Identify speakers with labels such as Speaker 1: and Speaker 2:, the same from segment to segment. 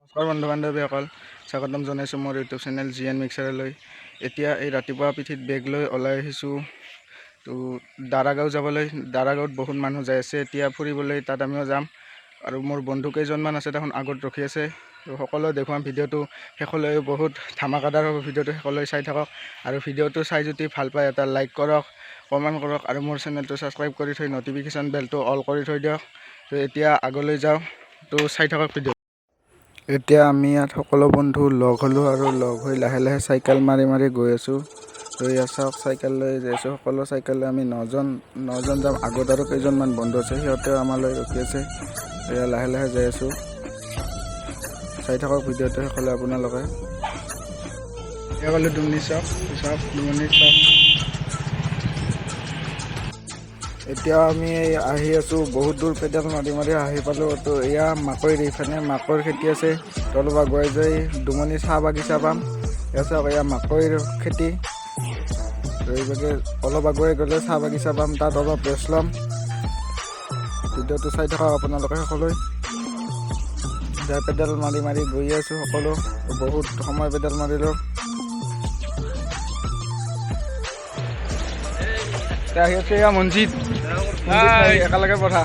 Speaker 1: নমস্কাৰ বন্ধু বান্ধৱীসকল, স্বাগতম জনাইছোঁ মোৰ ইউটিউব চেনেল GN মিক্সাৰলৈ। এতিয়া এই ৰাতিপুৱা পিঠিত বেগ লৈ ওলাই আহিছোঁ তো দাৰাগাঁও যাবলৈ। দাৰাগাঁৱত বহুত মানুহ যাই আছে এতিয়া ফুৰিবলৈ, তাত আমিও যাম। আৰু মোৰ বন্ধু কেইজনমান আছে, দেখোন আগত ৰখি আছে। তো সকলোৱে দেখুৱাম ভিডিঅ'টো শেষলৈ, বহুত ধামাকাদাৰ হ'ব ভিডিঅ'টো, শেষলৈ চাই থাকক। আৰু ভিডিঅ'টো চাই যদি ভাল পায় এটা লাইক কৰক, কমেণ্ট কৰক আৰু মোৰ চেনেলটো ছাবস্ক্ৰাইব কৰি থৈ ন'টিফিকেশ্যন বেলটো অল কৰি থৈ দিয়ক। তো এতিয়া আগলৈ যাওঁ, তো চাই থাকক ভিডিঅ'। এতিয়া আমি ইয়াত সকলো বন্ধু লগ হ'লোঁ আৰু লগ হৈ লাহে লাহে চাইকেল মাৰি মাৰি গৈ আছোঁ। তো ইয়াত চাওক, চাইকেল লৈ যাই আছোঁ। সকলো চাইকেল লৈ আমি নজন যাম। আগত আৰু কেইজনমান বন্ধু আছে, সিহঁতেও আমালৈ ৰখি আছে। এয়া লাহে লাহে যাই আছোঁ, চাই থাকক ভিডিঅ'টো শেষলৈ আপোনালোকে। এয়া ক'লোঁ ডুমনি চাওক, ডুমনি চাওক। এতিয়া আমি আহি আছোঁ, বহুত দূৰ পেডেল মাৰি মাৰি আহি পালোঁ। তো এয়া মাকৈৰ, এইফালে মাকৈৰ খেতি আছে। তো অলপ আগুৱাই যাই ডুমনি চাহ বাগিচা পাম। এয়া চাওক, এয়া মাকৈৰ খেতি। তো এইভাগে অলপ আগুৱাই গ'লে চাহ বাগিচা পাম, তাত অলপ ৰেষ্ট ল'ম। ভিডিঅ'টো চাই থাকক আপোনালোকে শেষলৈ। এতিয়া পেডেল মাৰি মাৰি গৈ আছোঁ সকলো, বহুত সময় পেডেল মাৰিলোঁ। আহি আছে এয়া মনজিত একেলগে পঢ়া।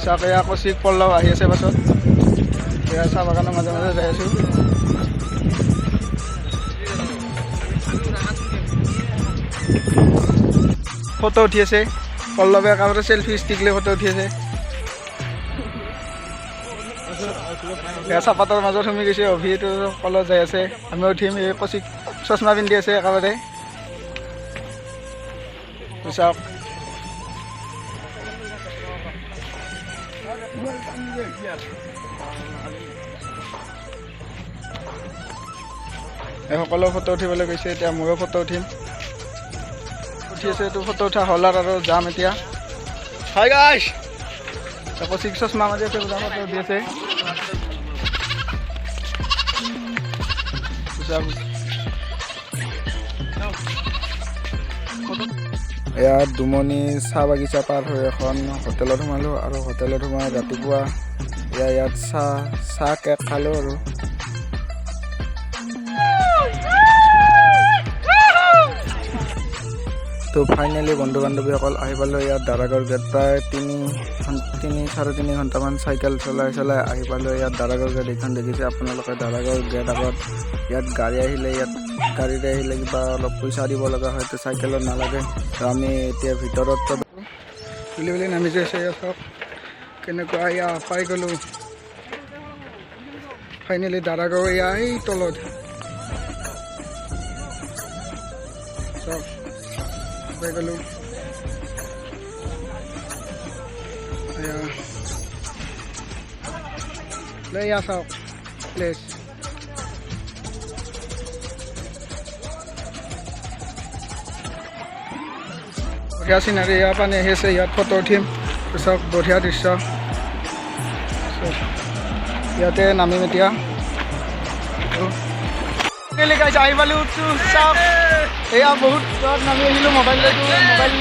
Speaker 1: চাওক, এয়া কৌশিক পল্লৱ আহি আছে পাছত। এয়া চাহ বাগানৰ মাজে মাজে যাই আছোঁ। ফটো উঠি আছে পল্লৱে, একেবাৰে চেল্ফি ষ্টিক লৈ ফটো উঠি আছে। এয়া চাহপাতৰ মাজত সোমাই গৈছে, অভিটো কলত যাই আছে। আমিও উঠিম। এই কৌশিক চশমা পিন্ধি আছে একেবাৰে। চাওক, এই সকলো ফটো উঠিবলৈ গৈছে। এতিয়া ময়ো ফটো উঠিম। উঠি আছে, এইটো ফটো উঠা হ'ল আৰু যাম এতিয়া। হাই গাইছ, কৌশিক চশমা মাজে আছে, ফটো উঠি আছে। এয়া ডুমনি চাহ বাগিচা পাৰ হৈ এখন হোটেলত সোমালোঁ। আৰু হোটেলত সোমাই ৰাতিপুৱা ইয়াত চাহ কেক খালোঁ। আৰু তো ফাইনেলি বন্ধু বান্ধৱীসকল আহি পালোঁ ইয়াত দাৰাগাঁৱৰ গেট। প্ৰায় চাৰে তিনি ঘণ্টামান চাইকেল চলাই আহি পালোঁ ইয়াত দাৰাগাঁৱৰ গেট। এইখন দেখিছে আপোনালোকে, দাৰাগাঁৱৰ গেট আগত। ইয়াত গাড়ী আহিলে, গাড়ীৰে আহিলে কিবা অলপ পইচা দিব লগা হয়, তো চাইকেলত নালাগে। তো আমি এতিয়া ভিতৰত বুলি নামি যাইছে। চাওক কেনেকুৱা, এয়া পাই গ'লোঁ ফাইনেলি দাৰাগাঁও। এয়া এই তলত চাওক, পাই গ'লোঁ। এয়া চাওক প্লেচ। বঢ়িয়া চিনাৰী, ইয়াৰ পানী আহি আছে, ইয়াত ফটো উঠিম। চাওক বঢ়িয়া দৃশ্য। ইয়াতে নামিম এতিয়া। আহি পালোঁ। চাওক, এয়া বহুত দূৰত নামি আহিলোঁ। মোবাইল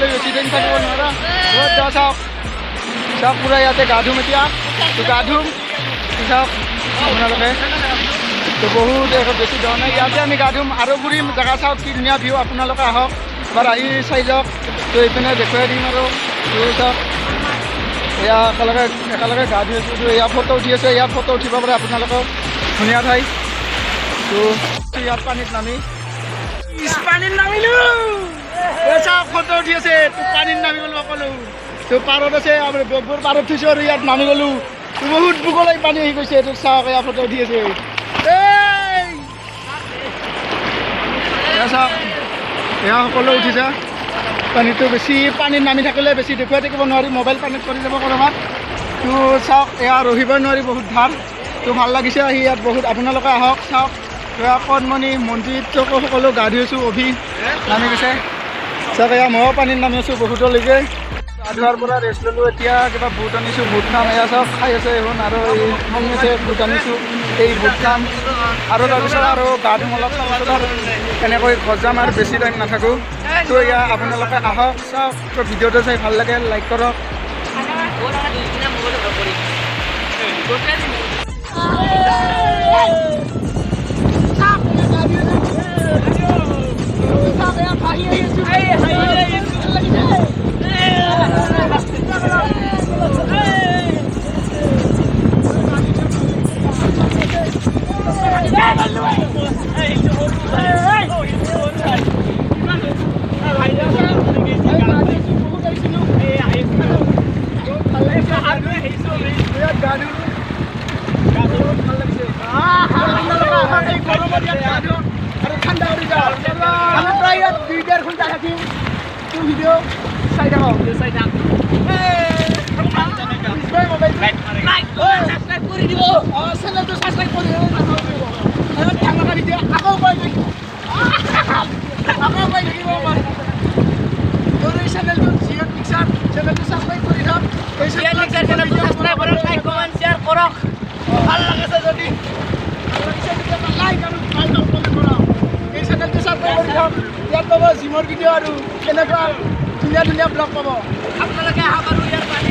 Speaker 1: লৈ বেছি টাইম থাকিব নোৱাৰা। চাওক পূৰা ইয়াতে গা ধুম এতিয়া। তো গা ধুম, চাওক আপোনালোকে। তো বহুত বেছি ধৰা নাই, ইয়াতে আমি গা ধুম আৰু ফুৰিম। জেগা চাওক কি ধুনীয়া ভিউ, আপোনালোকে আহক এবাৰ আহি চাই যাওক। তো এইপিনে দেখুৱাই দিম আৰু। চাওক এয়া একেলগে গা ধুই আছোঁ। তো এয়া ফটো উঠি আছে, ইয়াত ফটো উঠিব পাৰে আপোনালোকেও, ধুনীয়া ঠাই। তো ইয়াত পানীত নামিলোঁ। চাওক ফটো উঠি আছে, তো পানীত নামি গ'লোঁ সকলো। তো পাৰত আছে, বেগবোৰ পাৰত থৈছোঁ আৰু ইয়াত নামি গ'লোঁ। তো বহুত বুকলৈ পানী আহি গৈছে। তো চাওক এয়া ফটো উঠি আছে। চাওক এয়া সকলো উঠিছে। পানীটো বেছি, পানীত নামি থাকিলে বেছি দেখুৱাই থাকিব নোৱাৰি, মোবাইল পানীত পৰি যাব ক'ৰবাত। তো চাওক এয়া ৰহিবই নোৱাৰি, বহুত ধাৰ। তো ভাল লাগিছে আহি ইয়াত বহুত। আপোনালোকে আহক। চাওক এয়া কণমণি, মনজিত সকলো গা ধুইছোঁ। অভি নামি গৈছে। চাওক এয়া ময়ো পানীত নামি আছোঁ বহুতলৈকে। গা ধোৱাৰ পৰা ৰেষ্ট ল'লোঁ। এতিয়া কিবা বুট আনিছোঁ, বুট খাম। এয়া চাওক খাই আছে এইখন, আৰু এই শুনি আছে বুট আনিছোঁ, এই বুট খাম। আৰু তাৰপিছত আৰু গা ধুম অলপ, তাৰপিছত আৰু এনেকৈ ঘৰ যাম আৰু বেছি টাইম নাথাকোঁ। তো এয়া আপোনালোকে আহক, চাওক। তো ভিডিঅ'টো চাই ভাল লাগে, লাইক কৰক।
Speaker 2: জিমৰ ভিডিঅ' আৰু কেনেকুৱা ধুনীয়া ধুনীয়া ব্লগ পাব আপোনালোকে আহক আৰু ইয়াৰ কাৰণে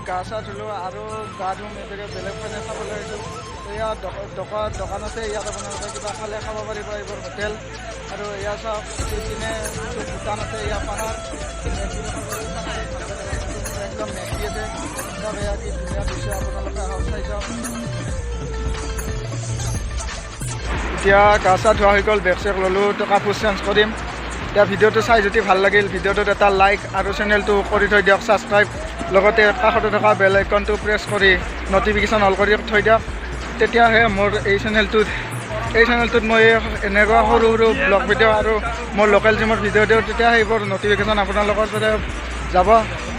Speaker 2: গা চা ধুলোঁ আৰু গা ধুম এনেকৈ বেলেগ ফালে খাবলৈ আহিছোঁ। ইয়াত দোকান আছে, ইয়াত আপোনালোকে কিবা খালে খাব পাৰিব। এইবোৰ হোটেল আৰু ইয়াত চাওক এইপিনে ভূটান আছে, ইয়াত পাহাৰ একদম মেগী আছে। চব এয়া কি ধুনীয়া দৃশ্য, আপোনালোকে আহক চাই চাওক। এতিয়া গা চা ধোৱা হৈ গ'ল, বেগ চেগ ল'লোঁ, তো কাপোৰ চেঞ্জ কৰিম। এতিয়া ভিডিঅ'টো চাই যদি ভাল লাগিল, ভিডিঅ'টোত এটা লাইক আৰু চেনেলটো কৰি থৈ দিয়ক ছাবস্ক্ৰাইব, লগতে কাষতে থকা বেল আইকনটো প্ৰেছ কৰি নটিফিকেশ্যন অল কৰি থৈ দিয়ক। তেতিয়াহে মোৰ এই চেনেলটোত মই এনেকুৱা সৰু সৰু ব্লগ ভিডিঅ' আৰু মোৰ লোকেল জিমৰ ভিডিঅ' দিওঁ, তেতিয়া সেইবোৰ নটিফিকেশ্যন আপোনালোকৰ তাতে যাব।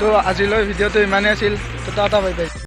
Speaker 2: তো আজিলৈ ভিডিঅ'টো ইমানেই আছিল। তো টাটা বাই বাই।